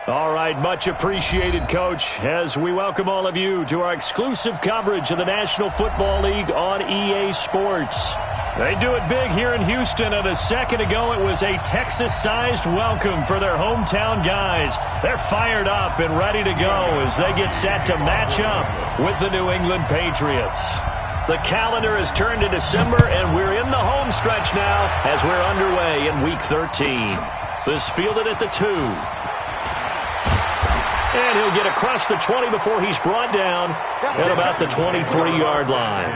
All right, much appreciated, Coach, as we welcome all of you to our exclusive coverage of the National Football League on EA Sports. They do it big here in Houston, and a second ago it was a Texas-sized welcome for their hometown guys. They're fired up and ready to go as they get set to match up with the New England Patriots. The calendar has turned to December, and we're in the home stretch now as we're underway in Week 13. This fielded at the 2. And he'll get across the 20 before he's brought down at about the 23-yard line.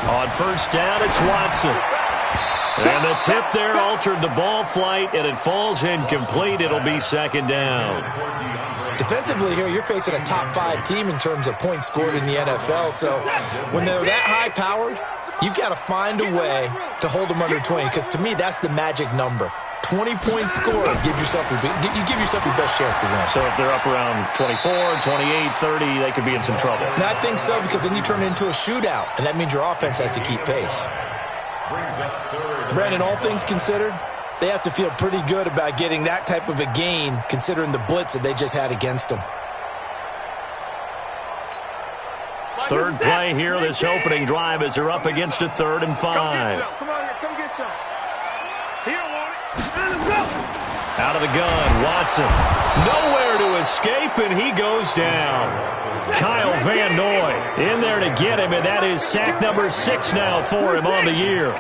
On first down, it's Watson. And the tip there altered the ball flight, and it falls incomplete. It'll be second down. Defensively here, you're facing a top-5 team in terms of points scored in the NFL. So when they're that high-powered, you've got to find a way to hold them under 20, because to me, that's the magic number. 20-point score, you give yourself your best chance to win. So if they're up around 24, 28, 30, they could be in some trouble. And I think so, because then you turn it into a shootout, and that means your offense has to keep pace. Brandon, all things considered, they have to feel pretty good about getting that type of a gain, considering the blitz that they just had against them. Third play here, this opening drive, as they're up against a 3rd and 5. Come on here, come get some. He don't want it. Out of the gun, Watson. Nowhere to escape, and he goes down. Kyle Van Noy in there to get him, and that is sack number 6 now for him on the year.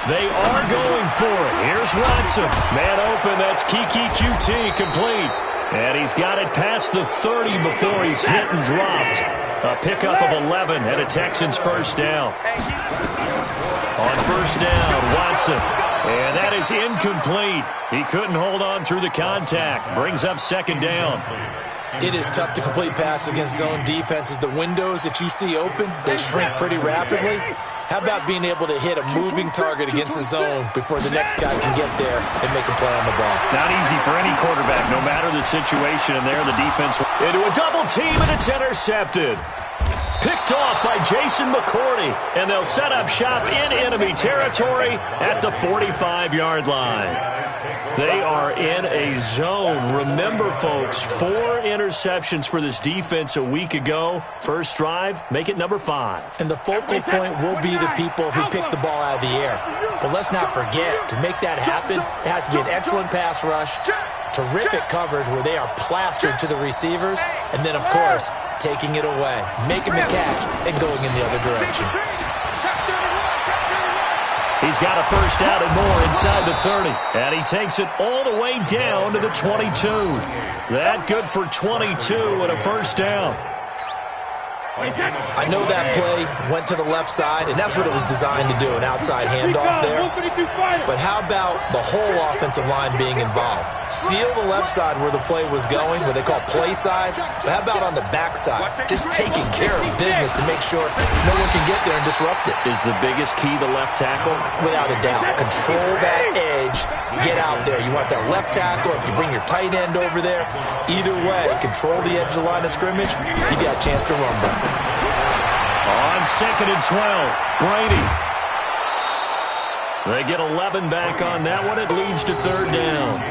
They are going for it. Here's Watson. Man open, that's Kiki QT complete. And he's got it past the 30 before he's hit and dropped. A pickup of 11 and a Texans first down. On first down, Watson. And that is incomplete. He couldn't hold on through the contact. Brings up second down. It is tough to complete passes against zone defenses. The windows that you see open, they shrink pretty rapidly. How about being able to hit a moving target against a zone before the next guy can get there and make a play on the ball? Not easy for any quarterback, no matter the situation. And there, the defense into a double team, and it's intercepted. Picked off by Jason McCourty, and they'll set up shop in enemy territory at the 45-yard line. They are in a zone. Remember, folks, 4 interceptions for this defense a week ago. First drive, make it number 5. And the focal point will be the people who pick the ball out of the air. But let's not forget, to make that happen, it has to be an excellent pass rush, terrific coverage where they are plastered to the receivers, and then, of course, taking it away, making the catch, and going in the other direction. He's got a first down and more inside the 30. And he takes it all the way down to the 22. That good for 22 and a first down. I know that play went to the left side, and that's what it was designed to do, an outside handoff there. But how about the whole offensive line being involved? Seal the left side where the play was going, what they call play side. But how about on the back side? Just taking care of business to make sure no one can get there and disrupt it. Is the biggest key the left tackle? Without a doubt. Control that edge. Get out there. You want that left tackle. If you bring your tight end over there, either way, control the edge of the line of scrimmage. You got a chance to run back. On 2nd and 12, Brady. They get 11 back on that one. It leads to 3rd down.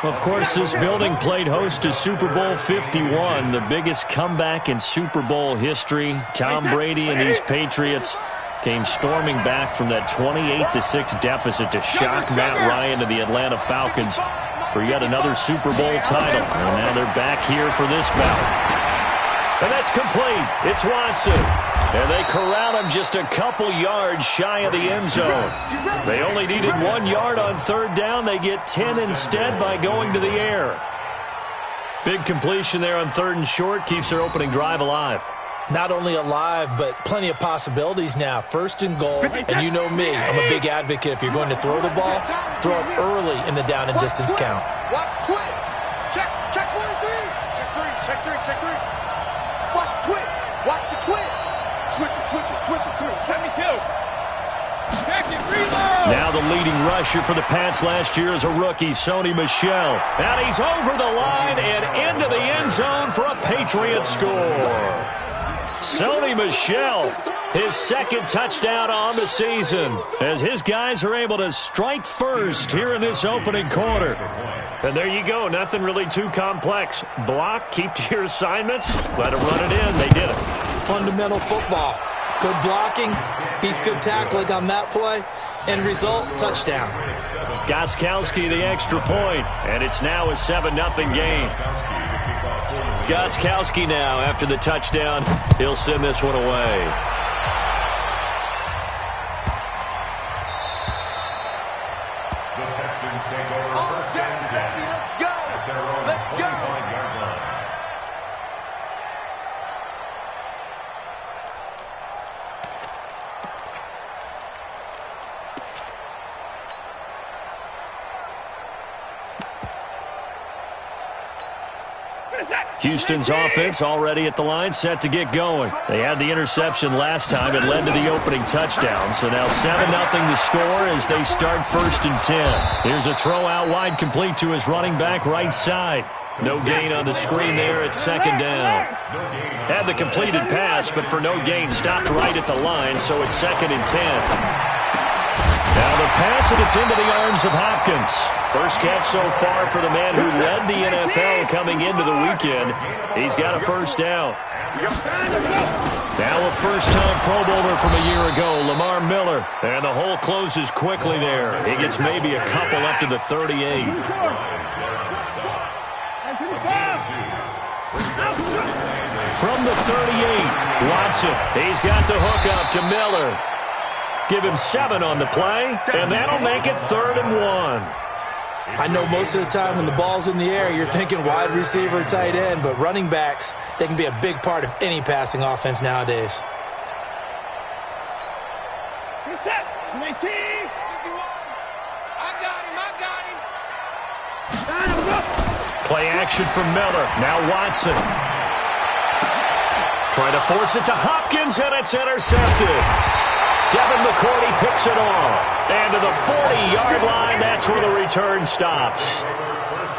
Of course, this building played host to Super Bowl 51, the biggest comeback in Super Bowl history. Tom Brady and these Patriots came storming back from that 28-6 deficit to shock Matt Ryan and the Atlanta Falcons for yet another Super Bowl title. And now they're back here for this bout. And that's complete. It's Watson. And they corral him just a couple yards shy of the end zone. They only needed 1 yard on 3rd down. They get 10 instead by going to the air. Big completion there on 3rd and short. Keeps their opening drive alive. Not only alive, but plenty of possibilities now. 1st and goal, and you know me. I'm a big advocate. If you're going to throw the ball, throw it early in the down and distance count. Watch twitch. Check 1 and 3. Check 3. Check 3. Watch twitch. Watch the twitch. Switch it. Come here. Let me kill. Check it. Now the leading rusher for the Pats last year is a rookie, Sony Michel. And he's over the line and into the end zone for a Patriot score. Sony Michel, his second touchdown on the season, as his guys are able to strike first here in this opening quarter. And there you go, nothing really too complex. Block, keep to your assignments, let them run it in. They did it. Fundamental football. Good blocking, beats good tackling on that play. End result, touchdown. Gostkowski the extra point, and it's now a 7-0 game. Gostkowski now, after the touchdown, he'll send this one away. The Texans take over first and 10 at their own 25-yard line. Houston's offense already at the line, set to get going. They had the interception last time. It led to the opening touchdown. So now 7-0 to score as they start first and 10. Here's a throw out wide, complete to his running back right side. No gain on the screen there at second down. Had the completed pass, but for no gain, stopped right at the line, so it's second and 10. Now the pass, and it's into the arms of Hopkins. First catch so far for the man who led the NFL coming into the weekend. He's got a first down. Now a first-time Pro Bowler from a year ago, Lamar Miller. And the hole closes quickly there. He gets maybe a couple up to the 38. From the 38, Watson. He's got the hook up to Miller. Give him 7 on the play, and that'll make it 3rd and 1. I know most of the time when the ball's in the air, you're thinking wide receiver, tight end, but running backs, they can be a big part of any passing offense nowadays. Reset. 19. 51. I got him. Play action from Miller. Now Watson. Trying to force it to Hopkins, and it's intercepted. Devin McCourty picks it off. And to the 40-yard line, that's where the return stops.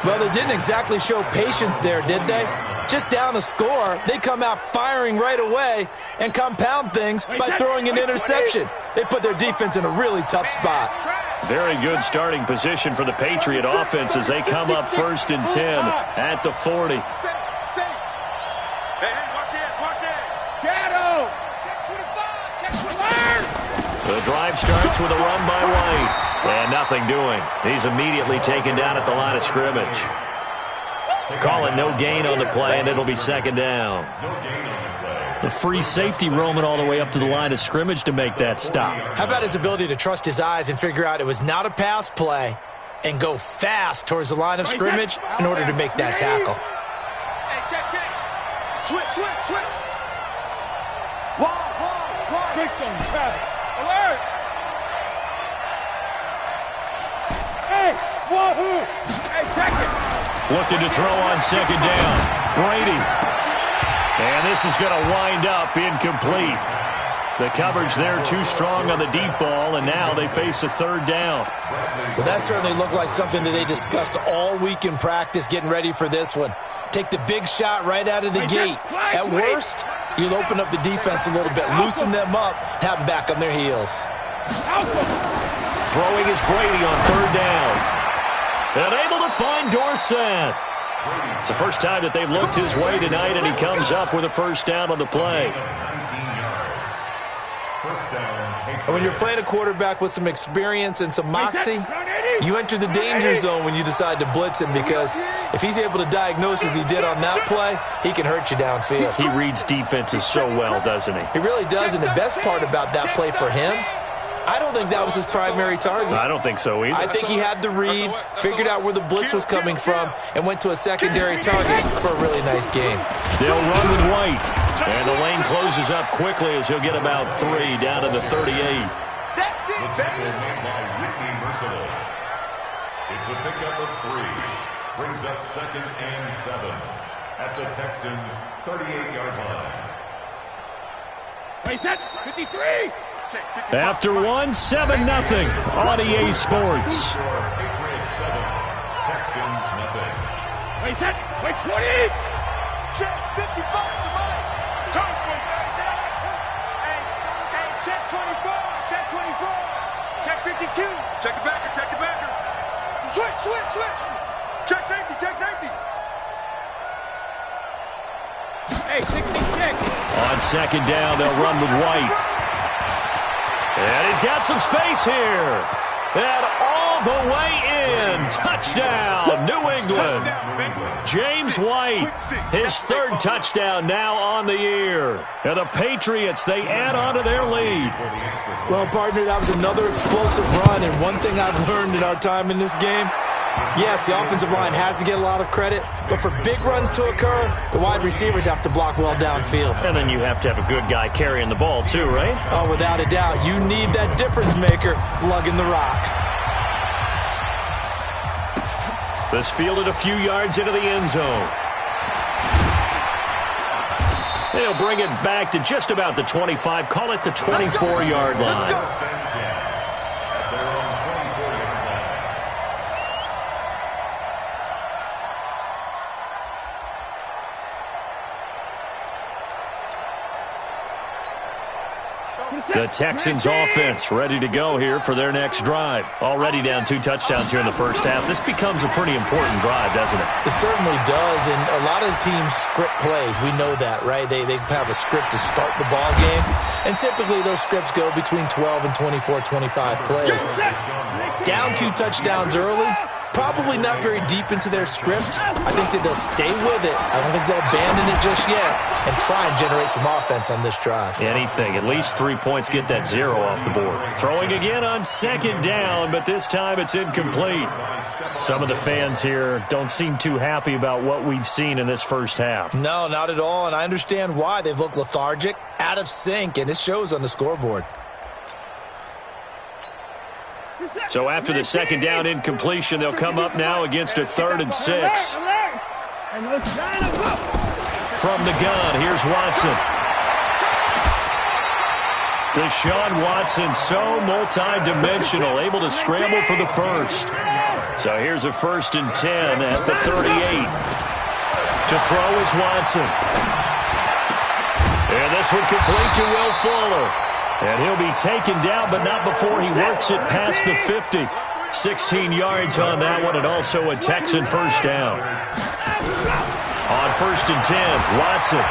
Well, they didn't exactly show patience there, did they? Just down a score, they come out firing right away and compound things by throwing an interception. They put their defense in a really tough spot. Very good starting position for the Patriot offense as they come up first and 10 at the 40. Hey, watch it. Shadow. Check 25. The drive starts with a run by White. And nothing doing. He's immediately taken down at the line of scrimmage. Call it no gain on the play, and it'll be second down. The free safety roaming all the way up to the line of scrimmage to make that stop. How about his ability to trust his eyes and figure out it was not a pass play and go fast towards the line of scrimmage in order to make that tackle? Hey, check. Switch. Wall. Quickstone, traffic. Alert. Hey, wahoo. Hey, check it. Looking to throw on second down. Brady. And this is going to wind up incomplete. The coverage there too strong on the deep ball, and now they face a third down. Well, that certainly looked like something that they discussed all week in practice getting ready for this one. Take the big shot right out of the gate. At worst, you'll open up the defense a little bit, loosen them up, have them back on their heels. Throwing is Brady on third down. And able to find Dorsett. It's the first time that they've looked his way tonight, and he comes up with a first down on the play. And when you're playing a quarterback with some experience and some moxie, you enter the danger zone when you decide to blitz him, because if he's able to diagnose as he did on that play, he can hurt you downfield. He reads defenses so well, doesn't he? He really does, and the best part about that play for him, I don't think that was his primary target. I don't think so either. I think he had the read, figured out where the blitz was coming from, and went to a secondary target for a really nice game. They'll run with White. And the lane closes up quickly as he'll get about 3 down to the 38. That's it, baby. It's a pickup of 3. Brings up second and 7 at the Texans' 38-yard line. Wait, set. 53. After one, 7-0 on EA Sports. Patriots 7, Texans nothing. Wait, set. Wait, 20. Check 55 to Mike. Go. Hey, check 24. Check 24. Check 52. Check the backer. Check the backer. Switch. Check safety. Hey, 60, check. On second down, they'll run with White. And he's got some space here. And all the way in. Touchdown, New England. James White, his third touchdown now on the year. And the Patriots, they add on to their lead. Well, partner, that was another explosive run, and one thing I've learned in our time in this game, yes, the offensive line has to get a lot of credit, but for big runs to occur, the wide receivers have to block well downfield. And then you have to have a good guy carrying the ball too, right? Oh, without a doubt. You need that difference maker lugging the rock. This fielded a few yards into the end zone. They'll bring it back to just about the 25. Call it the 24-yard line. The Texans offense ready to go here for their next drive. Already down 2 touchdowns here in the first half. This becomes a pretty important drive, doesn't it? It certainly does, and a lot of the teams script plays. We know that, right? They have a script to start the ball game, and typically those scripts go between 12 and 24, 25 plays. Down 2 touchdowns early, probably not very deep into their script. I think that they'll stay with it. I don't think they'll abandon it just yet and try and generate some offense on this drive. Anything. At least 3 points, get that 0 off the board. Throwing again on second down, but this time it's incomplete. Some of the fans here don't seem too happy about what we've seen in this first half. No, not at all, and I understand why. They've looked lethargic, out of sync, and it shows on the scoreboard. So after the second down incompletion, they'll come up now against a 3rd and 6. From the gun, here's Watson. Deshaun Watson, so multi-dimensional, able to scramble for the first. So here's a 1st and 10 at the 38. To throw is Watson. And this one complete to Will Fuller. And he'll be taken down, but not before he works it past the 50. 16 yards on that one, and also a Texan first down. On 1st and 10, Watson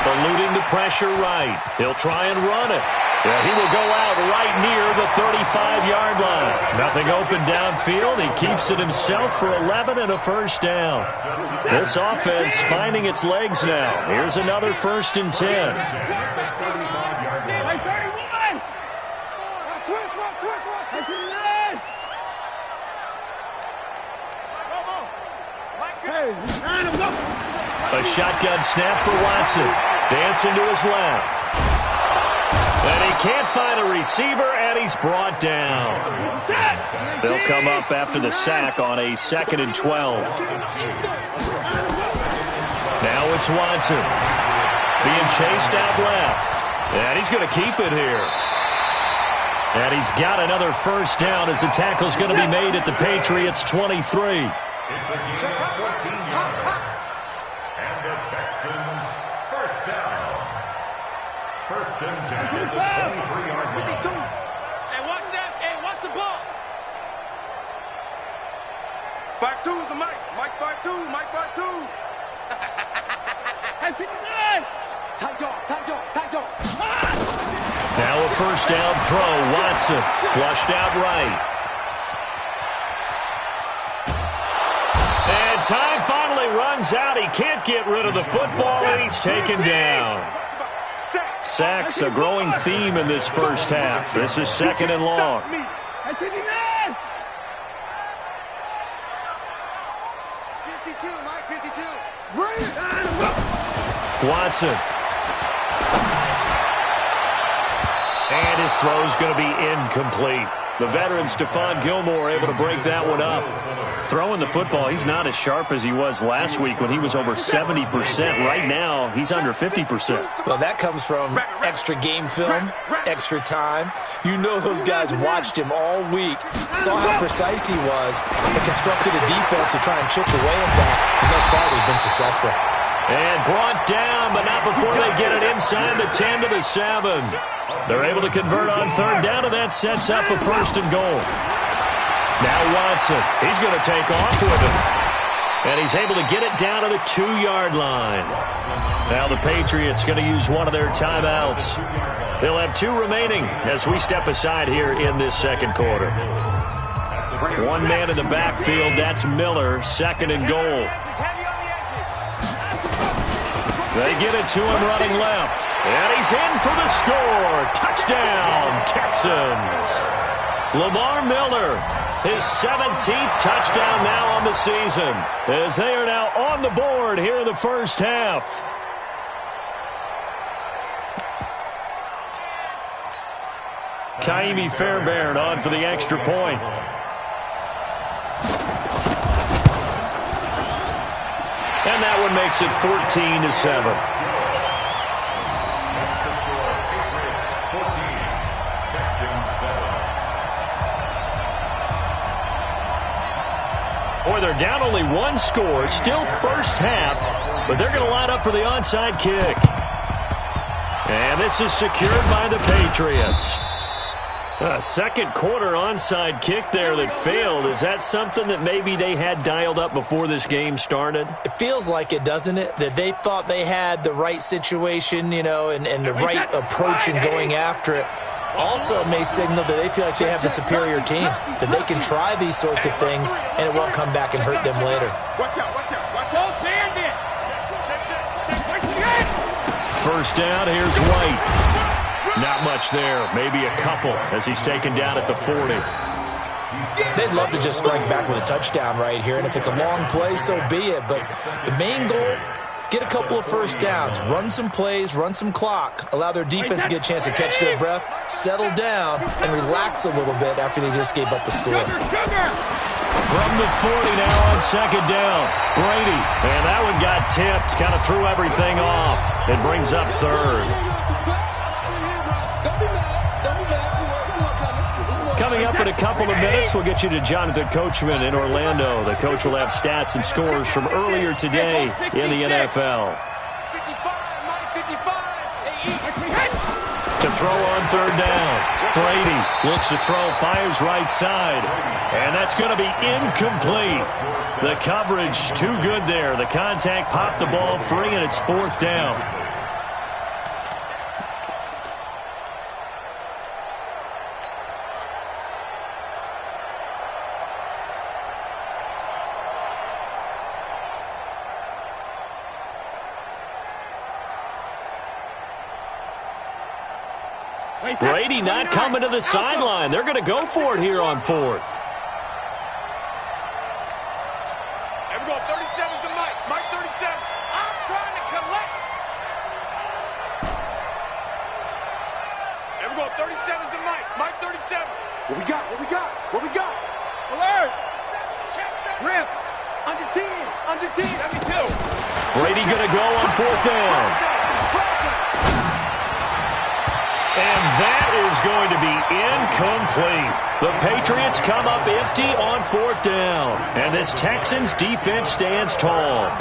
eluding the pressure right. He'll try and run it. Yeah, he will go out right near the 35-yard line. Nothing open downfield. He keeps it himself for 11 and a first down. This offense finding its legs now. Here's another 1st and 10. A shotgun snap for Watson. Dancing to his left. And he can't find a receiver, and he's brought down. They'll come up after the sack on a 2nd and 12. Now it's Watson. Being chased out left. And he's going to keep it here. And he's got another first down as the tackle's going to be made at the Patriots' 23. It's a gain of 14 yards. And the Texans first down. 1st and 10 at the 23-yard line. Hey, watch that. Hey, watch the ball. 5-2 is the Mike. Mike 5-2. Mike 5-2. Hey, 59. Tight dog. Now a first down throw. Watson flushed out right. And time finally runs out. He can't get rid of the football, and he's taken down. Sacks, a growing theme in this first half. This is 2nd and long. 52, Mike, 52. Watson. And his throw's going to be incomplete. The veteran Stephon Gilmore able to break that one up. Throwing the football, he's not as sharp as he was last week when he was over 70%. Right now, he's under 50%. Well, that comes from extra game film, extra time. You know those guys watched him all week, saw how precise he was, and constructed a defense to try and chip away at that. And thus far, they've been successful. And brought down, but not before they get it inside the 10 to the 7. They're able to convert on third down, and that sets up a 1st and goal. Now Watson, he's going to take off with it. And he's able to get it down to the 2-yard line. Now the Patriots going to use one of their timeouts. They'll have 2 remaining as we step aside here in this second quarter. One man in the backfield, that's Miller, 2nd and goal. They get it to him running left. And he's in for the score. Touchdown, Texans. Lamar Miller, his 17th touchdown now on the season, as they are now on the board here in the first half. Kaimi Fairbairn on for the extra point. And that one makes it 14-7. Boy, they're down only 1 score, still first half, but they're going to line up for the onside kick. And this is secured by the Patriots. A second quarter onside kick there that failed. Is that something that maybe they had dialed up before this game started? It feels like it, doesn't it? That they thought they had the right situation, you know, and the right approach in going after it. Also, it may signal that they feel like they have the superior team, that they can try these sorts of things, and it won't come back and hurt them later. Watch out, watch out, watch out. Bandit. First down, here's White. Not much there, maybe a couple, as he's taken down at the 40. They'd love to just strike back with a touchdown right here, and if it's a long play, so be it. But the main goal, get a couple of first downs, run some plays, run some clock, allow their defense to get a chance to catch their breath, settle down, and relax a little bit after they just gave up a score. From the 40 now on second down, Brady. And that one got tipped, kind of threw everything off. It brings up third. Coming up in a couple of minutes, we'll get you to Jonathan Coachman in Orlando. The coach will have stats and scores from earlier today in the NFL. To throw on third down, Brady looks to throw, fires right side, and that's going to be incomplete. The coverage too good there. The contact popped the ball free, and it's 4th down. Brady not coming to the sideline. They're going to go for it here on 4th. There we go. 37's the Mike. Mike 37. I'm trying to collect. There we go. 37's the Mike. Mike 37. What we got? What we got? What we got? Alert. Rip. Under 10. Under 10. I mean 2. Brady going to go on 4th down. And that is going to be incomplete. The Patriots come up empty on 4th down. And this Texans defense stands tall.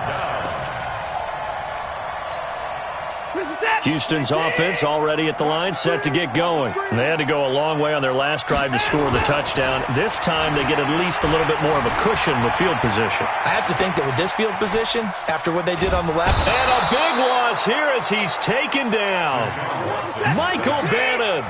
Houston's offense already at the line, set to get going. And they had to go a long way on their last drive to score the touchdown. This time they get at least a little bit more of a cushion with field position. I have to think that with this field position, after what they did on the left. And a big loss here as he's taken down. Michael Bannon.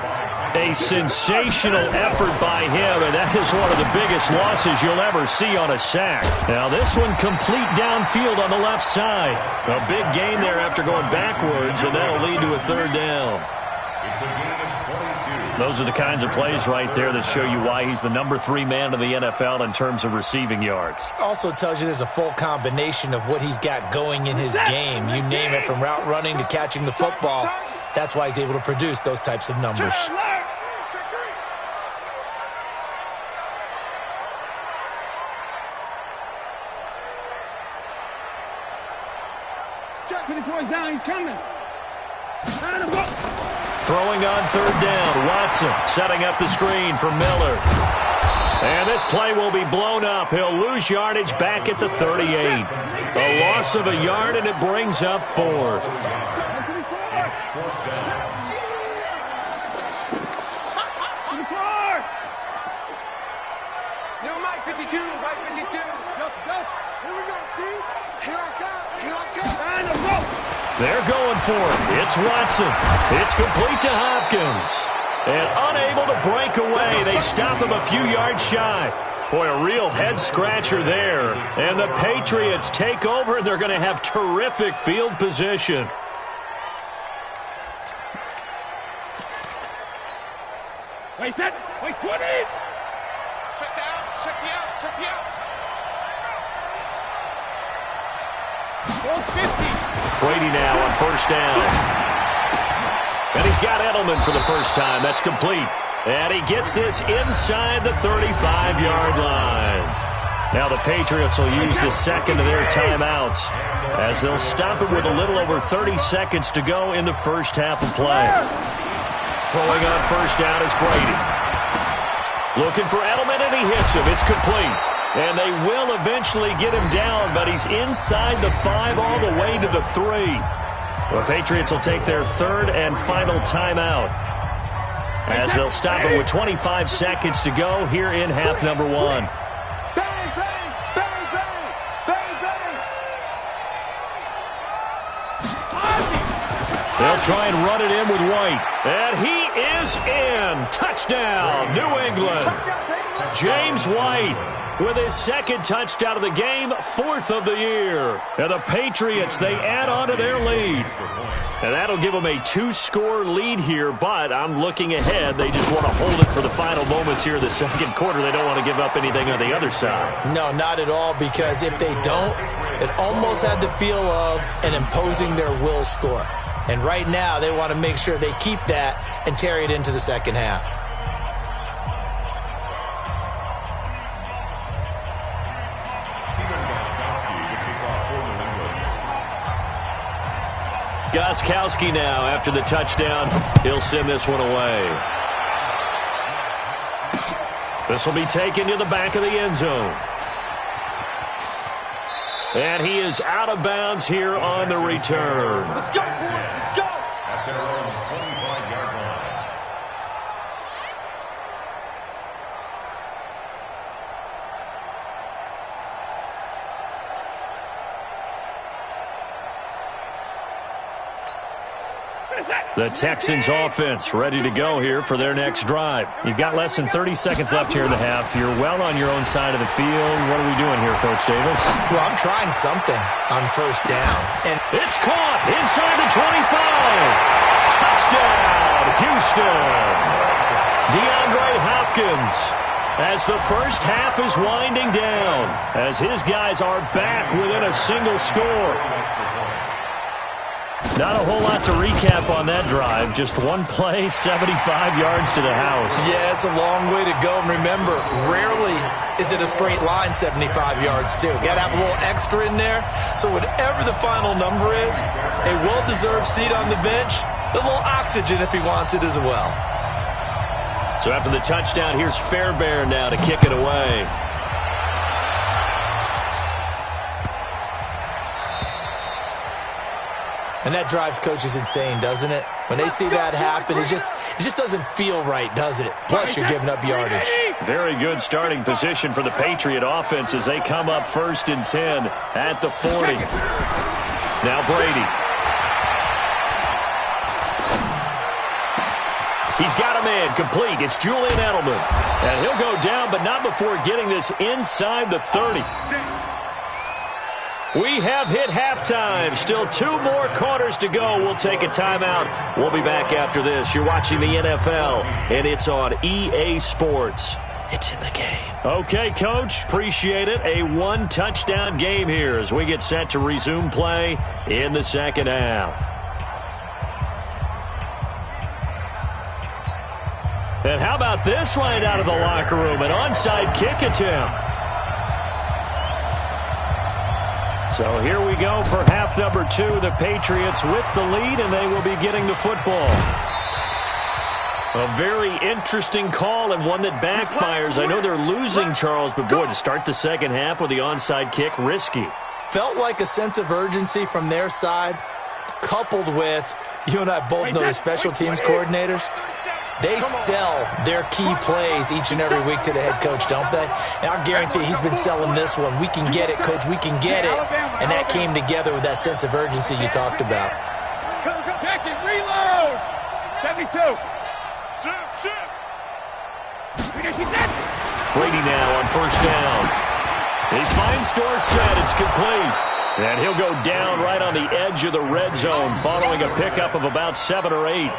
A sensational effort by him, and that is one of the biggest losses you'll ever see on a sack. Now this one complete downfield on the left side. A big gain there after going backwards, and that'll lead to a 3rd down. Those are the kinds of plays right there that show you why he's the number 3 man in the NFL in terms of receiving yards. Also tells you there's a full combination of what he's got going in his game. You name it, from route running to catching the football. That's why he's able to produce those types of numbers. 24's down, he's coming. Throwing on third down, Watson setting up the screen for Miller. And this play will be blown up. He'll lose yardage back at the 38. A loss of a yard, and it brings up fourth. Mike 52, Mike 52. Here we go, dude. Here I come. They're going for it. It's Watson. It's complete to Hopkins. And unable to break away, they stop him a few yards shy. Boy, a real head-scratcher there. And the Patriots take over, and they're going to have terrific field position. Wait, set. Wait, 20. Check the out. Check the out. Check the out. 450. Brady now on first down. And he's got Edelman for the first time. That's complete. And he gets this inside the 35-yard line. Now the Patriots will use the second of their timeouts as they'll stop it with a little over 30 seconds to go in the first half of play. Throwing on first down is Brady. Looking for Edelman, and he hits him. It's complete. And they will eventually get him down, but he's inside the 5 all the way to the 3. The Patriots will take their third and final timeout as they'll stop it with 25 seconds to go here in half number 1. Bang, bang, bang, bang, bang, bang. They'll try and run it in with White. And he is in. Touchdown, New England. James White with his second touchdown of the game, 4th of the year. And the Patriots, they add on to their lead. And that'll give them a 2-score lead here, but I'm looking ahead. They just want to hold it for the final moments here in the second quarter. They don't want to give up anything on the other side. No, not at all, because if they don't, it almost had the feel of an imposing their will score. And right now, they want to make sure they keep that and carry it into the second half. Gostkowski now after the touchdown. He'll send this one away. This will be taken to the back of the end zone. And he is out of bounds here on the return. Let's go, let's go. At their own 25-yard line. The Texans offense ready to go here for their next drive. You've got less than 30 seconds left here in the half. You're well on your own side of the field. What are we doing here, Coach Davis? Well, I'm trying something on first down. And it's caught inside the 25. Touchdown, Houston. DeAndre Hopkins as the first half is winding down, as his guys are back within a single score. Not a whole lot to recap on that drive. Just one play, 75 yards to the house. Yeah, it's a long way to go. And remember, rarely is it a straight line 75 yards, too. Got to have a little extra in there. So whatever the final number is, a well-deserved seat on the bench, a little oxygen if he wants it as well. So after the touchdown, here's Fairbairn now to kick it away. And that drives coaches insane, doesn't it? When they see that happen, it just doesn't feel right, does it? Plus, you're giving up yardage. Very good starting position for the Patriot offense as they come up 1st and 10 at the 40. Now Brady. He's got a man complete. It's Julian Edelman. And he'll go down, but not before getting this inside the 30. We have hit halftime. Still 2 more quarters to go. We'll take a timeout. We'll be back after this. You're watching the NFL, and it's on EA Sports. It's in the game. Okay, Coach. Appreciate it. A 1-touchdown game here as we get set to resume play in the second half. And how about this right out of the locker room? An onside kick attempt. So here we go for half number 2. The Patriots with the lead, and they will be getting the football. A very interesting call and one that backfires. I know they're losing, Charles, but boy, to start the second half with the onside kick, risky. Felt like a sense of urgency from their side, coupled with, you and I both know the special teams coordinators. They sell their key plays each and every week to the head coach, don't they? And I guarantee he's been selling this one. We can get it, coach, we can get it. And that came together with that sense of urgency you talked about. Check it, reload! 72. Brady now on first down. He finds Dorsett. It's complete. And he'll go down right on the edge of the red zone following a pickup of about 7 or 8.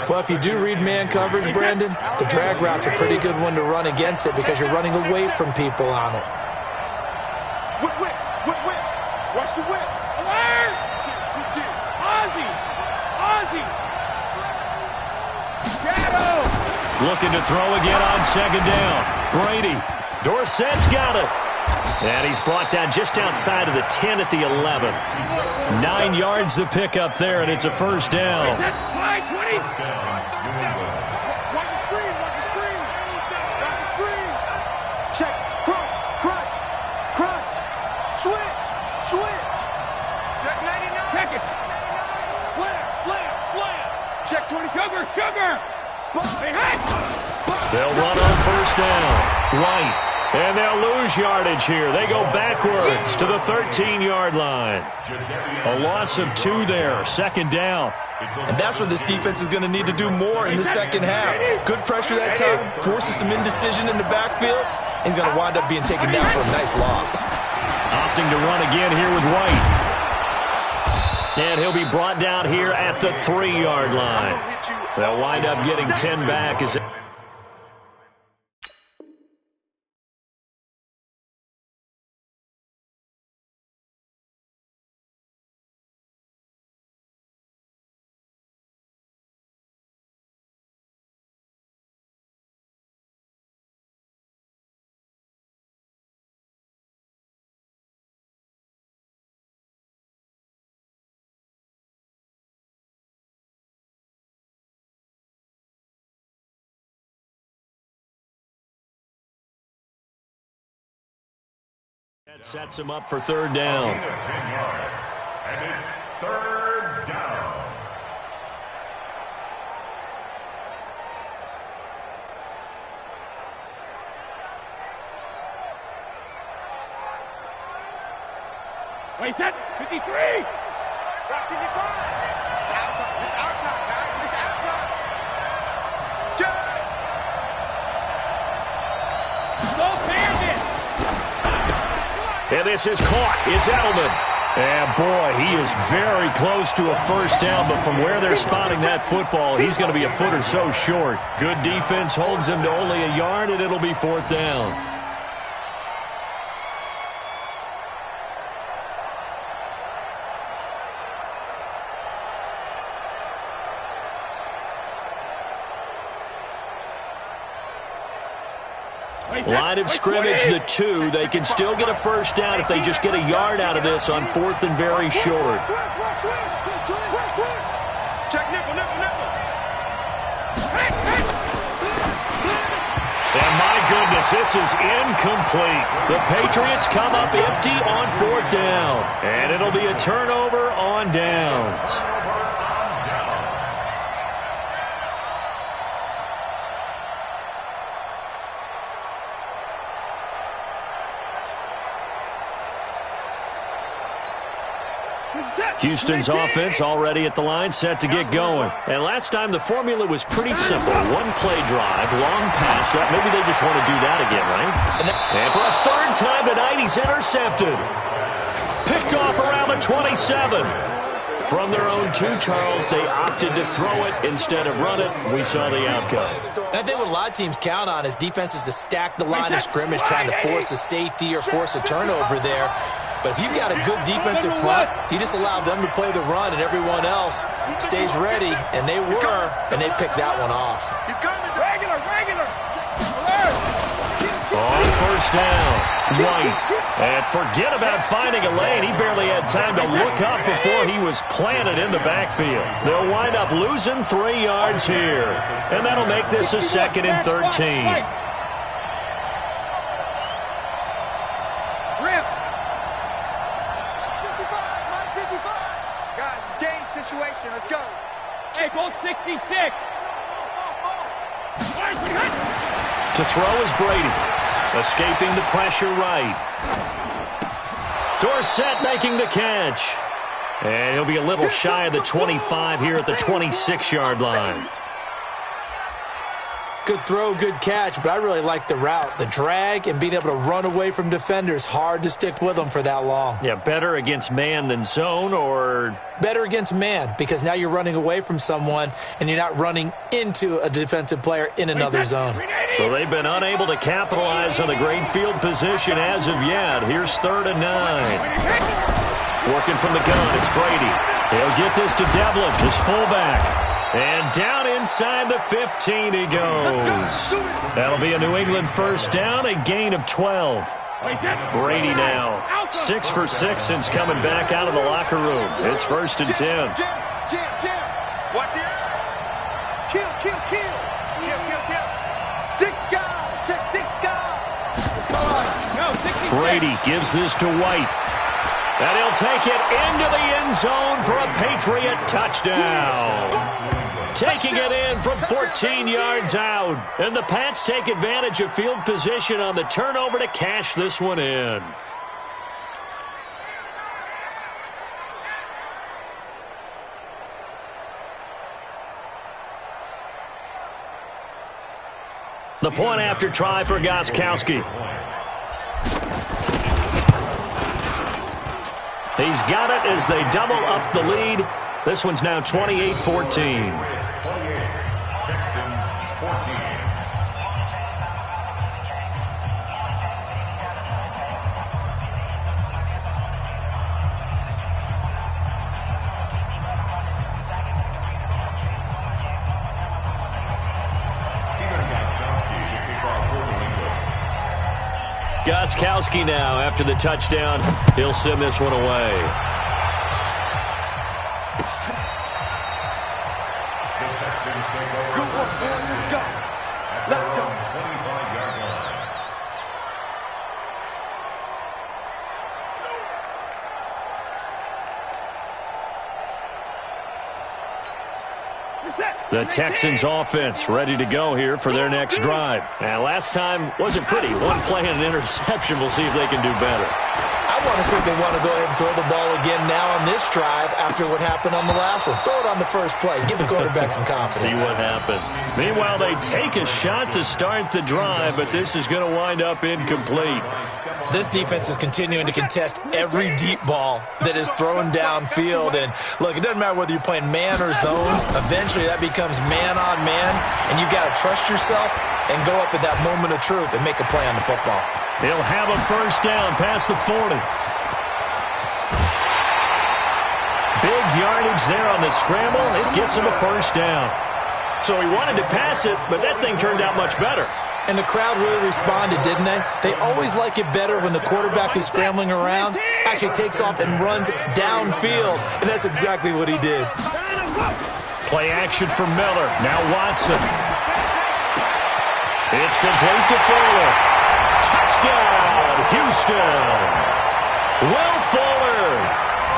Well, if you do read man coverage, Brandon, the drag route's a pretty good one to run against it because you're running away from people on it. Whip. Watch the whip. Alert! Ozzy! Shadow! Looking to throw again on second down. Brady. Dorsett's got it. And he's brought down just outside of the 10 at the 11. 9 yards to pick up there, and it's a first down. Watch the screen. Check. Crunch. Switch. Check 99. Check it. Slam. Check 20. Sugar. They'll run on first down. Right. And they'll lose yardage here. They go backwards to the 13-yard line. A loss of 2 there. Second down. And that's what this defense is going to need to do more in the second half. Good pressure that time. Forces some indecision in the backfield. He's going to wind up being taken down for a nice loss. Opting to run again here with White. And he'll be brought down here at the 3-yard line. They'll wind up getting 10 back as that sets him up for third down. 10 yards, and it's third down. Wait, set. 53. Watching your ball. It's our time, guys. It's our time. Go Bandit. And this is caught. It's Edelman. And boy, he is very close to a first down, but from where they're spotting that football, he's going to be a foot or so short. Good defense holds him to only a yard, and it'll be fourth down. Line of scrimmage, the 2. They can still get a first down if they just get a yard out of this on fourth and very short. Check nickel. And my goodness, this is incomplete. The Patriots come up empty on fourth down. And it'll be a turnover on downs. Houston's offense already at the line, set to get going. And last time the formula was pretty simple. One play drive, long pass. Maybe they just want to do that again, right? And for a third time tonight, he's intercepted. Picked off around the 27. From their own 2, Charles, they opted to throw it instead of run it. We saw the outcome. I think what a lot of teams count on is defenses to stack the line of scrimmage, trying to force a safety or force a turnover there. But if you've got a good defensive front, you just allow them to play the run and everyone else stays ready, and they were, and they picked that one off. Regular. On first down, White. And forget about finding a lane. He barely had time to look up before he was planted in the backfield. They'll wind up losing 3 yards here. And that'll make this a 2nd and 13. Guys, it's game situation. Let's go. Hey, goal 66. To throw is Brady. Escaping the pressure right. Dorsett making the catch. And he'll be a little shy of the 25 here at the 26-yard line. Good throw, good catch, but I really like the route. The drag and being able to run away from defenders. Hard to stick with them for that long. Yeah, better against man than zone, or? Better against man, because now you're running away from someone and you're not running into a defensive player in another zone. So they've been unable to capitalize on the great field position as of yet. Here's 3rd and 9. Working from the gun, it's Brady. He'll get this to Devlin, his fullback. And down inside the 15 he goes. That'll be a New England first down, a gain of 12. Brady now 6 for 6 since coming back out of the locker room. It's 1st and 10. Watch it. Kill. Six guys. Check 6 guys. Brady gives this to White. And he'll take it into the end zone for a Patriot touchdown. Taking it in from 14 yards out. And the Pats take advantage of field position on the turnover to cash this one in. The point after try for Gostkowski. He's got it as they double up the lead. This one's now 28-14. Texans 14. Gostkowski now after the touchdown. He'll send this one away. Let's go. 25-yard line. The Texans offense ready to go here for their next drive. And last time wasn't pretty. One play and an interception. We'll see if they can do better. I want to see if they want to go ahead and throw the ball again now on this drive after what happened on the last one. Throw it on the first play. Give the quarterback some confidence. See what happens. Meanwhile, they take a shot to start the drive, but this is going to wind up incomplete. This defense is continuing to contest every deep ball that is thrown downfield. And, look, it doesn't matter whether you're playing man or zone. Eventually, that becomes man on man, and you've got to trust yourself and go up at that moment of truth and make a play on the football. He'll have a first down past the 40. Big yardage there on the scramble. It gets him a first down. So he wanted to pass it, but that thing turned out much better. And the crowd really responded, didn't they? They always like it better when the quarterback is scrambling around, actually takes off and runs downfield. And that's exactly what he did. Play action for Miller. Now Watson. It's complete to Fuller. Touchdown, Houston. Will Fuller,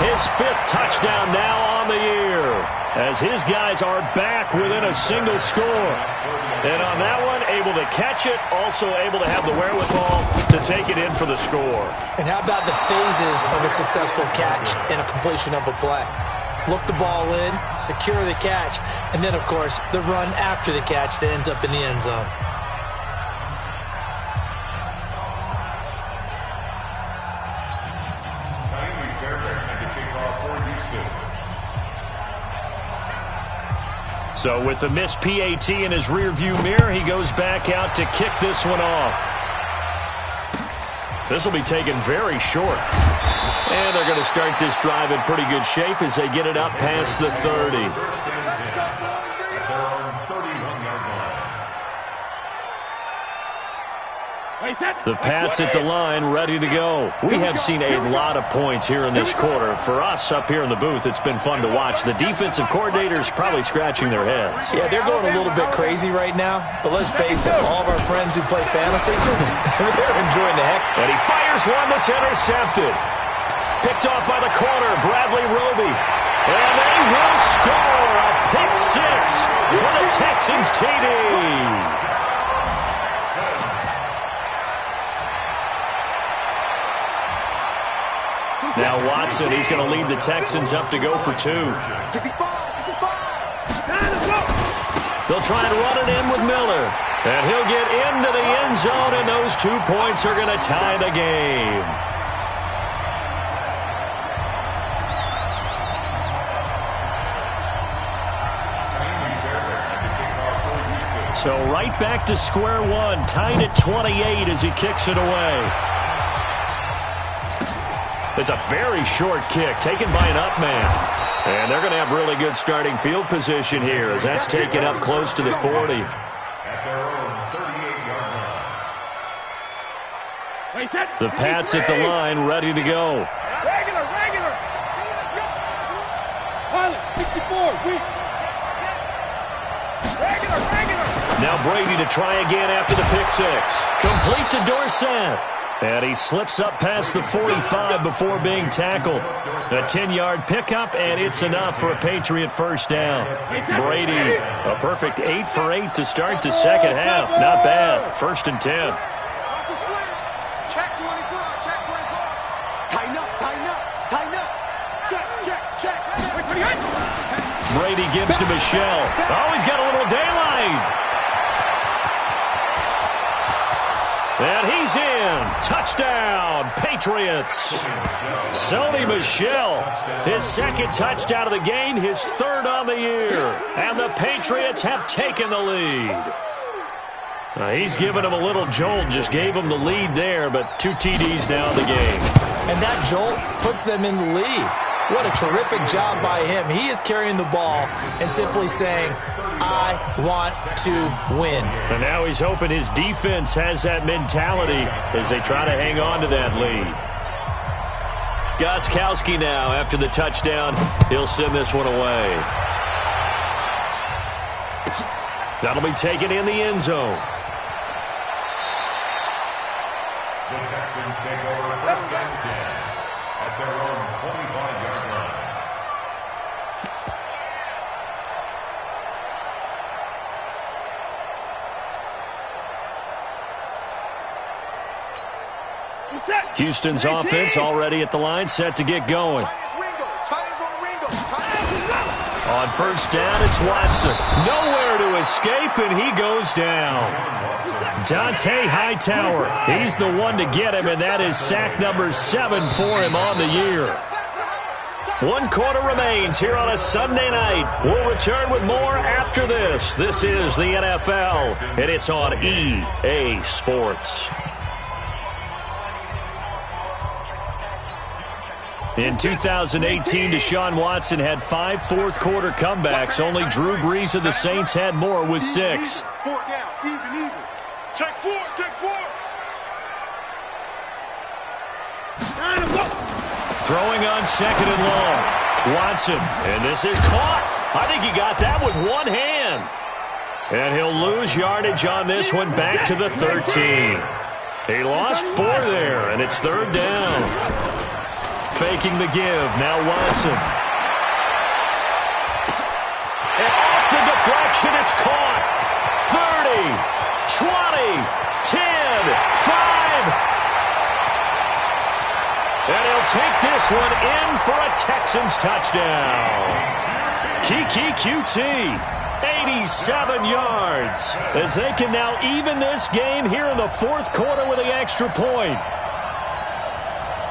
his 5th touchdown now on the year, as his guys are back within a single score. And on that one, able to catch it, also able to have the wherewithal to take it in for the score. And how about the phases of a successful catch and a completion of a play? Look the ball in, secure the catch, and then, of course, the run after the catch that ends up in the end zone. So with the missed PAT in his rearview mirror, he goes back out to kick this one off. This will be taken very short. And they're going to start this drive in pretty good shape as they get it up past the 30. The Pats at the line, ready to go. We have seen a lot of points here in this quarter. For us up here in the booth, it's been fun to watch. The defensive coordinators probably scratching their heads. Yeah, they're going a little bit crazy right now. But let's face it, all of our friends who play fantasy, they're enjoying the heck. And he fires one that's intercepted. Picked off by the corner, Bradley Roby. And they will score a pick six for the Texans TD. Now Watson, he's going to lead the Texans up to go for two. They'll try and run it in with Miller. And he'll get into the end zone, and those 2 points are going to tie the game. So right back to square one, tied at 28 as he kicks it away. It's a very short kick, taken by an up man. And they're going to have really good starting field position here as that's taken up close to the 40. The Pats at the line, ready to go. Regular. Pilot, 64, weak. Regular. Now Brady to try again after the pick six. Complete to Dorsett. And he slips up past the 45 before being tackled. A 10-yard pickup, and it's enough for a Patriot first down. Brady, a perfect 8 for 8 to start the second half. Not bad. 1st and 10. Check 24. Tighten up. Check. Brady gives to Michelle. Oh, he's got a little daylight. And he's in. Touchdown, Patriots. Sony Michel, his second touchdown of the game, his 3rd on the year. And the Patriots have taken the lead. He's given him a little jolt, just gave him the lead there, but 2 TDs now in the game. And that jolt puts them in the lead. What a terrific job by him. He is carrying the ball and simply saying, I want to win. And now he's hoping his defense has that mentality as they try to hang on to that lead. Gostkowski now, after the touchdown, he'll send this one away. That'll be taken in the end zone. The Texans take over 1st and 10 at their own 25-yard line. Houston's offense already at the line, set to get going. On 1st down, it's Watson. Nowhere to escape, and he goes down. Dante Hightower, he's the one to get him, and that is sack number 7 for him on the year. 1 quarter remains here on a Sunday night. We'll return with more after this. This is the NFL, and it's on EA Sports. In 2018, Deshaun Watson had 5 fourth-quarter comebacks. Only Drew Brees of the Saints had more with 6. 4 down, even. Check 4. Throwing on 2nd and long. Watson, and this is caught. I think he got that with one hand. And he'll lose yardage on this one back to the 13. He lost 4 there, and it's 3rd down. Faking the give, now Watson. And off the deflection, it's caught. 30, 20, 10, 5. And he'll take this one in for a Texans touchdown. Kiki QT, 87 yards. As they can now even this game here in the 4th quarter with the extra point.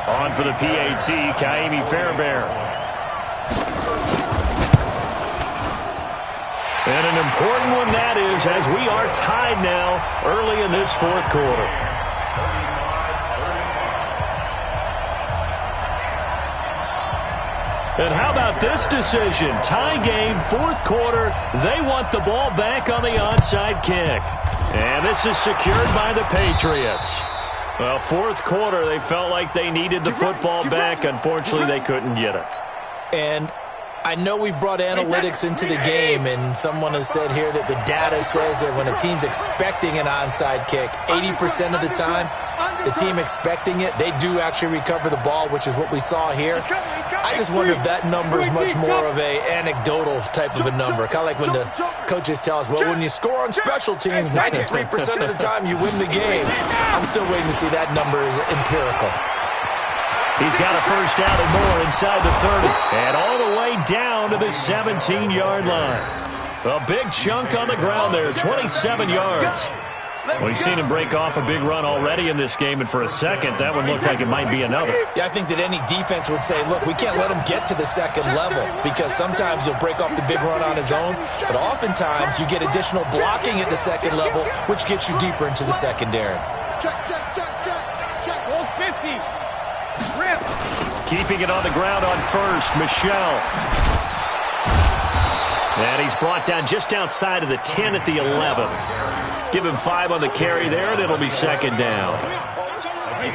On for the PAT, Kaimi Fairbairn. And an important one that is, as we are tied now early in this 4th quarter. And how about this decision? Tie game, 4th quarter. They want the ball back on the onside kick. And this is secured by the Patriots. Well, fourth quarter, they felt like they needed the football back. Unfortunately, they couldn't get it. And I know we've brought analytics into the game, and someone has said here that the data says that when a team's expecting an onside kick, 80% of the time, the team expecting it, they do actually recover the ball, which is what we saw here. I just wonder if that number is much more of a anecdotal type of a number. Kind of like when the coaches tell us, well, when you score on special teams, 93% of the time you win the game. I'm still waiting to see that number is empirical. He's got a first down and more inside the 30. And all the way down to the 17-yard line. A big chunk on the ground there, 27 yards. We've seen him break off a big run already in this game, and for a second, that one looked like it might be another. Yeah, I think that any defense would say, look, we can't let him get to the second level because sometimes he'll break off the big run on his own, but oftentimes you get additional blocking at the second level, which gets you deeper into the secondary. Check. Hold 50. Rip. Keeping it on the ground on first, Michelle. And he's brought down just outside of the 10 at the 11. Give him 5 on the carry there, and it'll be second down.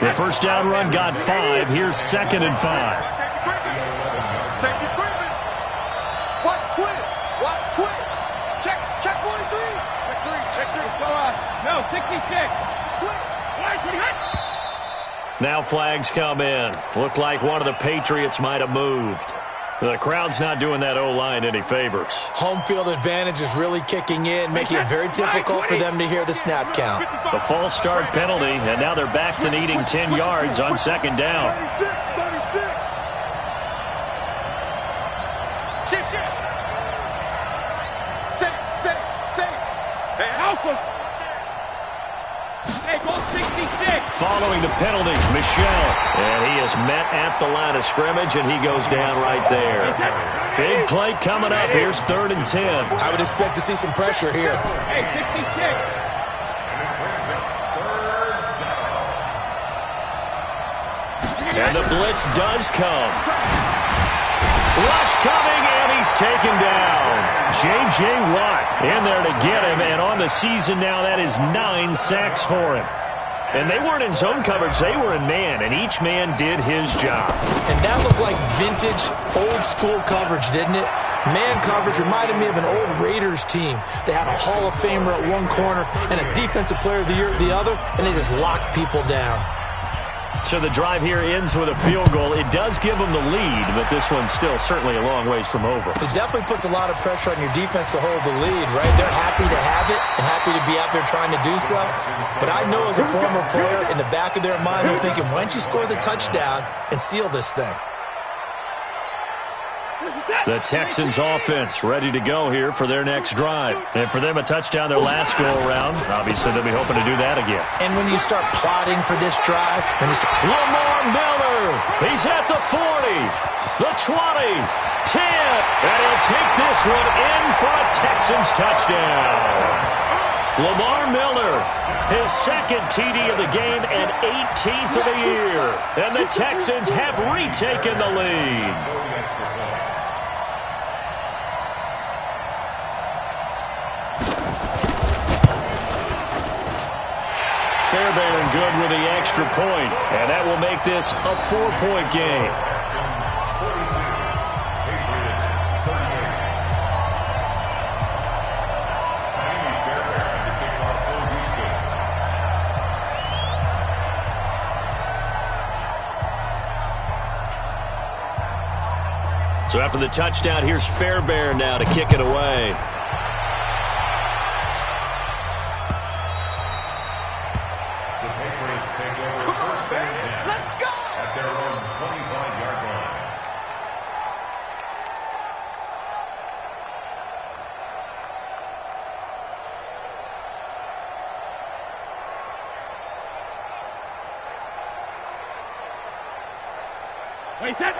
The first down run got 5. Here's second and 5. Safety screaming. Watch twist. Check 43. Check 3. No, 66. Twist. Now flags come in. Looked like one of the Patriots might have moved. The crowd's not doing that O-line any favors. Home field advantage is really kicking in, making it very difficult for them to hear the snap count. The false start penalty, and now they're back to needing 10 yards on second down. 36. Shit. Safe. Hey, Alpha. Hey, go 66. Following the penalty, Michelle. And he is met at the line of scrimmage, and he goes down right there. Big play coming up. Here's 3rd and 10. I would expect to see some pressure here. Hey, 66. And the blitz does come. Rush coming, and he's taken down. J.J. Watt in there to get him, and on the season now, that is 9 sacks for him. And they weren't in zone coverage, they were in man, and each man did his job. And that looked like vintage, old-school coverage, didn't it? Man coverage reminded me of an old Raiders team. They had a Hall of Famer at one corner and a Defensive Player of the Year at the other, and they just locked people down. So the drive here ends with a field goal. It does give them the lead, but this one's still certainly a long ways from over. It definitely puts a lot of pressure on your defense to hold the lead, right? They're happy to have it and happy to be out there trying to do so. But I know as a former player, in the back of their mind, they're thinking, why don't you score the touchdown and seal this thing? The Texans offense ready to go here for their next drive. And for them, a touchdown their last go-around. Obviously, they'll be hoping to do that again. And when you start plotting for this drive, Lamar Miller, he's at the 40, the 20, 10, and he'll take this one in for a Texans touchdown. Lamar Miller, his second TD of the game and 18th of the year. And the Texans have retaken the lead. Fairbairn good with the extra point, and that will make this a 4-point game. So after the touchdown, here's Fairbairn now to kick it away.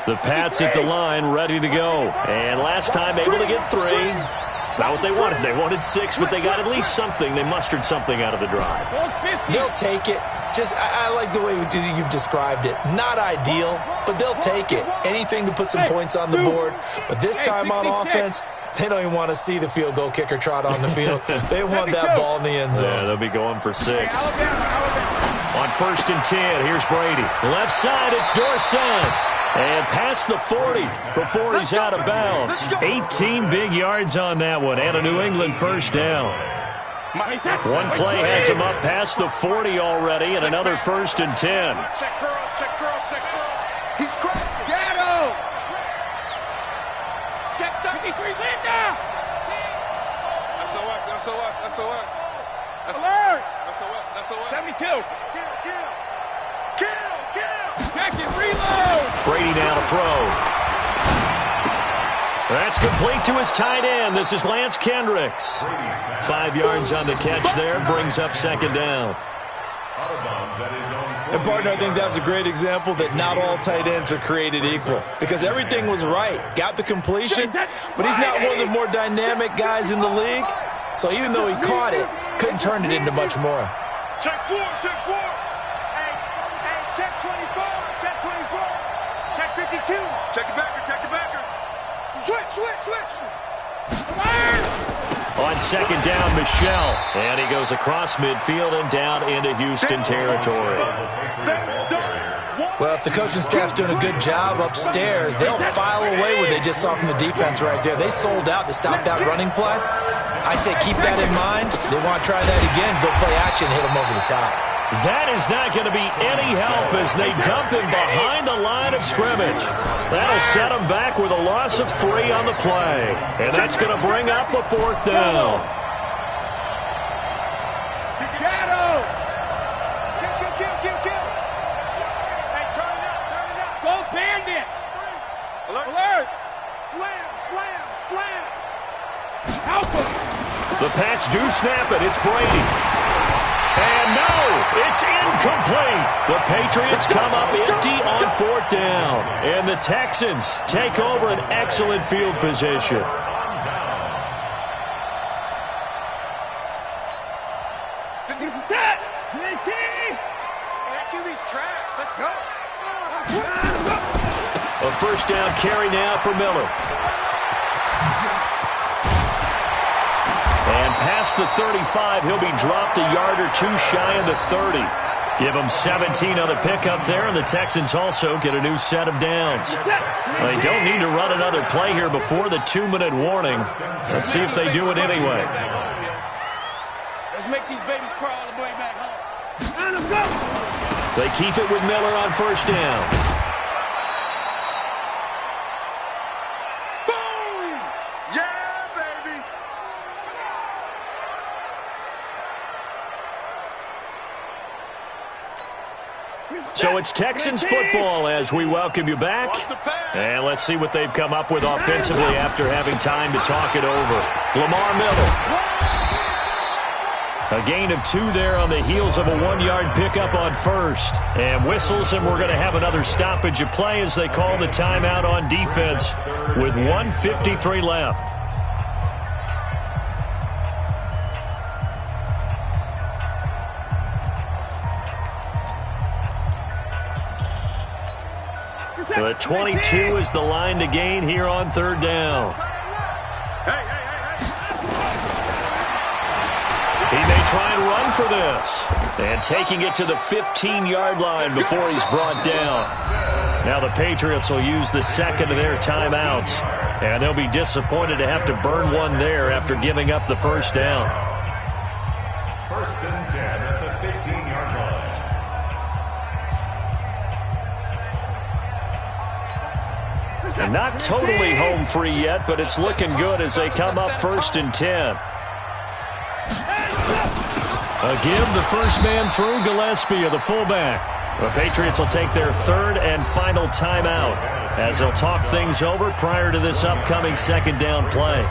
The Pats at the line, ready to go. And last time, able to get 3. It's not what they wanted. They wanted 6, but they got at least something. They mustered something out of the drive. They'll take it. I like the way you've described it. Not ideal, but they'll take it. Anything to put some points on the board. But this time on offense, they don't even want to see the field goal kicker trot on the field. They want that ball in the end zone. Yeah, they'll be going for 6. On 1st and 10, here's Brady. Left side, it's Dorsett. And past the 40 before he's out of bounds. 18 big yards on that one, and a New England first down. One play has him up past the 40 already, and another 1st and 10. Check curls, check curls, check curls. He's crazy. Shadow. Check 33, Linda. SOS, SOS, SOS. Alert. SOS, SOS. 72. Kill, kill. Kill, kill. Check it, reload. Brady now to throw. That's complete to his tight end. This is Lance Kendricks. 5 yards on the catch there, brings up 2nd down. And, partner, I think that's a great example that not all tight ends are created equal. Because everything was right. Got the completion, but he's not one of the more dynamic guys in the league. So even though he caught it, couldn't turn it into much more. Check 4, check 4. Hey, check 24, check 24. Check 52. Check the backer, check the backer. Switch, switch, switch. On 2nd down, Michelle. And he goes across midfield and down into Houston territory. Well, if the coaching staff's doing a good job upstairs, they'll file away what they just saw from the defense right there. They sold out to stop that running play. I'd say keep that in mind. They want to try that again, go play action, hit them over the top. That is not going to be any help as they dump him behind the line of scrimmage. That'll set him back with a loss of 3 on the play. And that's going to bring up a 4th down. Shadow. Kill. Hey, turn it up. Go bandit. Alert. Slam. Help him. The Pats do snap it. It's Brady. And no, it's incomplete. The Patriots come up empty on 4th down. And the Texans take over an excellent field position. QB's tracks. Let's go. A 1st down carry now for Miller. And past the 35, he'll be dropped a yard or 2 shy of the 30. Give them 17 on the pickup there, and the Texans also get a new set of downs. They don't need to run another play here before the 2-minute warning. Let's see if they do it anyway. Let's make these babies crawl all the way back home. They keep it with Miller on 1st down. Boom! Yeah, baby! So it's Texans football as we welcome you back. And let's see what they've come up with offensively after having time to talk it over. Lamar Miller. A gain of 2 there on the heels of a 1-yard pickup on 1st. And whistles, and we're going to have another stoppage of play as they call the timeout on defense with 1:53 left. The 22 is the line to gain here on 3rd down. He may try and run for this. And taking it to the 15-yard line before he's brought down. Now the Patriots will use the 2nd of their timeouts. And they'll be disappointed to have to burn one there after giving up the 1st down. 1st and 10 at the 15-yard line. And not totally home free yet, but it's looking good as they come up 1st and 10. A give, the first man through, Gillespie of the fullback. The Patriots will take their 3rd and final timeout as they'll talk things over prior to this upcoming 2nd down play.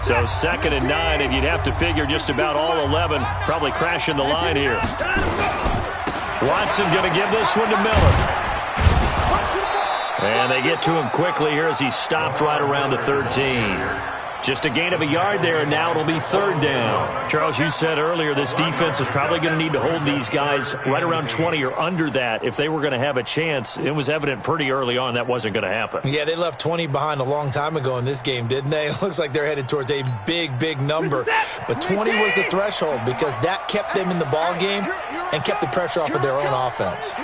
So 2nd and 9, and you'd have to figure just about all 11 probably crashing the line here. Watson going to give this one to Miller. And they get to him quickly here as he's stopped right around the 13. Just a gain of a yard there, and now it'll be third down. Charles, you said earlier this defense is probably going to need to hold these guys right around 20 or under that if they were going to have a chance. It was evident pretty early on that wasn't going to happen. Yeah, they left 20 behind a long time ago in this game, didn't they? It looks like they're headed towards a big, big number. But 20 was the threshold because that kept them in the ball game and kept the pressure off of their own offense.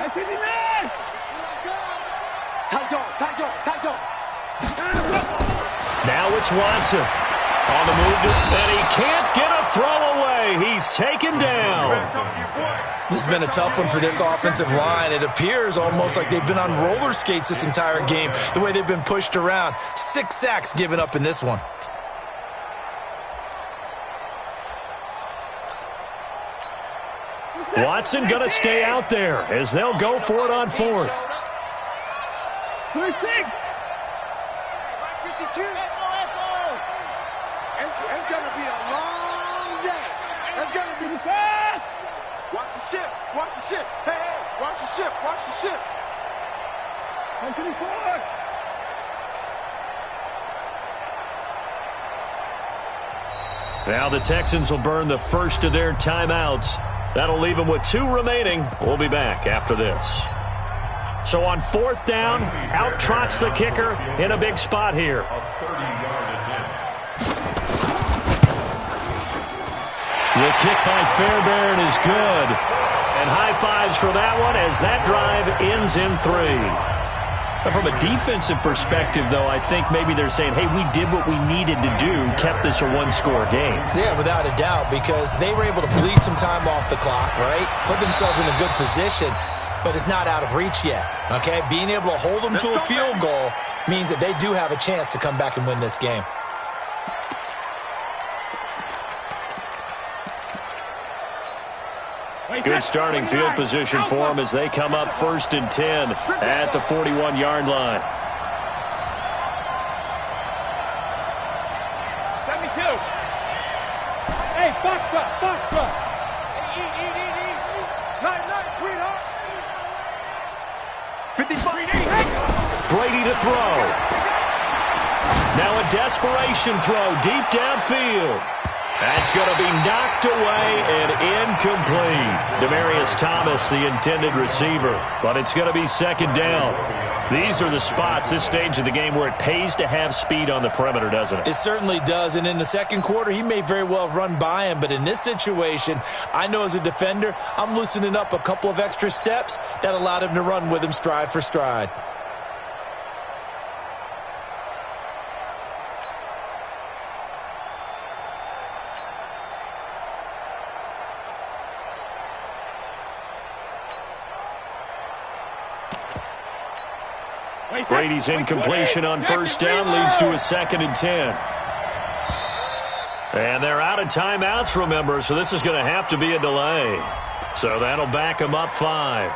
Now it's Watson on the move, and he can't get a throw away. He's taken down. This has been a tough one for this offensive line. It appears almost like they've been on roller skates this entire game, the way they've been pushed around. 6 sacks given up in this one. Watson going to stay out there as they'll go for it on fourth. It's going to be a long day. It's going to be fast. Watch the ship. Watch the ship. Hey, watch the ship. Watch the ship. 124. Now the Texans will burn the first of their timeouts. That'll leave them with 2 remaining. We'll be back after this. So on fourth down, out trots the kicker in a big spot here. The kick by Fairbairn is good. And high fives for that one as that drive ends in 3. But from a defensive perspective, though, I think maybe they're saying, hey, we did what we needed to do, kept this a one-score game. Yeah, without a doubt, because they were able to bleed some time off the clock, right? Put themselves in a good position, but it's not out of reach yet, okay? Being able to hold them to a field goal means that they do have a chance to come back and win this game. Good starting field position for them as they come up 1st and 10 at the 41-yard line. 72. Hey, box truck. Eat. Night, sweetheart. 53. Brady to throw. Now a desperation throw deep downfield. That's going to be knocked away and incomplete. Demaryius Thomas, the intended receiver. But it's going to be 2nd down. These are the spots, this stage of the game, where it pays to have speed on the perimeter, doesn't it? It certainly does. And in the second quarter, he may very well have run by him. But in this situation, I know as a defender, I'm loosening up a couple of extra steps that allowed him to run with him stride for stride. Brady's incompletion on 1st down leads to a 2nd and 10. And they're out of timeouts, remember, so this is going to have to be a delay. So that'll back them up 5.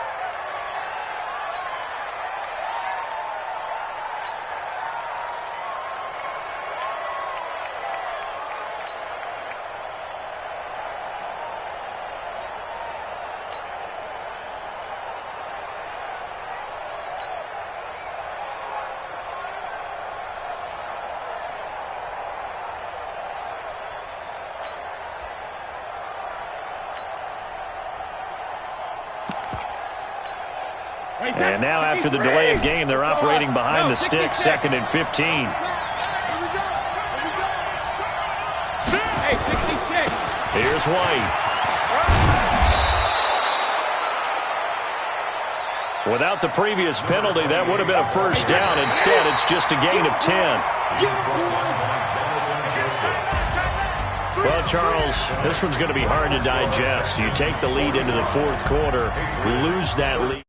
And now after the delay of game, they're operating behind the sticks, 2nd and 15. Here's White. Without the previous penalty, that would have been a 1st down. Instead, it's just a gain of 10. Well, Charles, this one's going to be hard to digest. You take the lead into the 4th quarter, lose that lead.